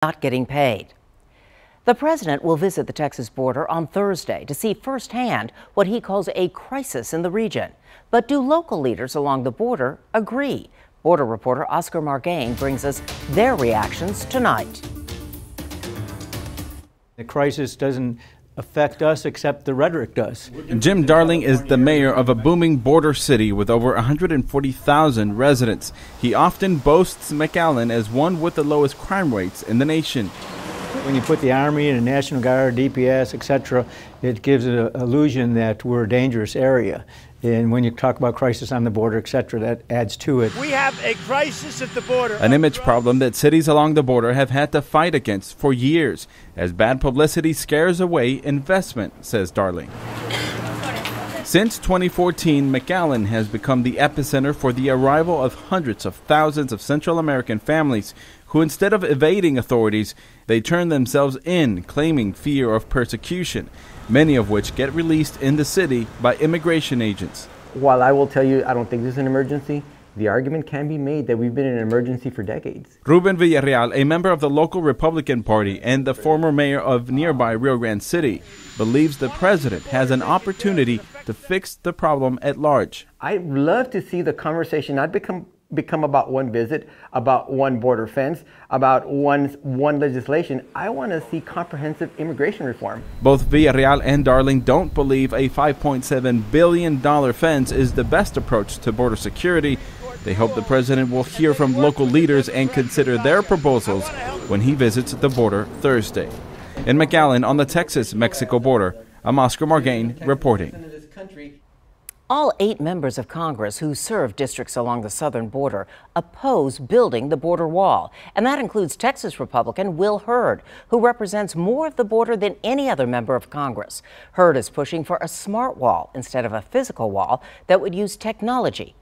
not getting paid. The president will visit the Texas border on Thursday to see firsthand what he calls a crisis in the region. But do local leaders along the border agree? Border reporter Oscar Margain brings us their reactions tonight. The crisis doesn't affect us except the rhetoric does. Jim Darling is the mayor of a booming border city with over 140,000 residents. He often boasts McAllen as one with the lowest crime rates in the nation. When you put the Army and the National Guard, DPS, etc., it gives an illusion that we're a dangerous area. And when you talk about crisis on the border, etc., that adds to it. We have a crisis at the border. An image problem that cities along the border have had to fight against for years, as bad publicity scares away investment, says Darling. Since 2014, McAllen has become the epicenter for the arrival of hundreds of thousands of Central American families who, instead of evading authorities, they turn themselves in, claiming fear of persecution, many of which get released in the city by immigration agents. While I will tell you I don't think this is an emergency, the argument can be made that we've been in an emergency for decades. Ruben Villarreal, a member of the local Republican Party and the former mayor of nearby Rio Grande City, believes the president has an opportunity to fix the problem at large. I'd love to see the conversation not become about one visit, about one border fence, about one legislation. I want to see comprehensive immigration reform. Both Villarreal and Darling don't believe a $5.7 billion fence is the best approach to border security. They hope the president will hear from local leaders and consider their proposals when he visits the border Thursday. In McAllen on the Texas-Mexico border, I'm Oscar Margain reporting. All 8 members of Congress who serve districts along the southern border oppose building the border wall. And that includes Texas Republican Will Hurd, who represents more of the border than any other member of Congress. Hurd is pushing for a smart wall instead of a physical wall that would use technology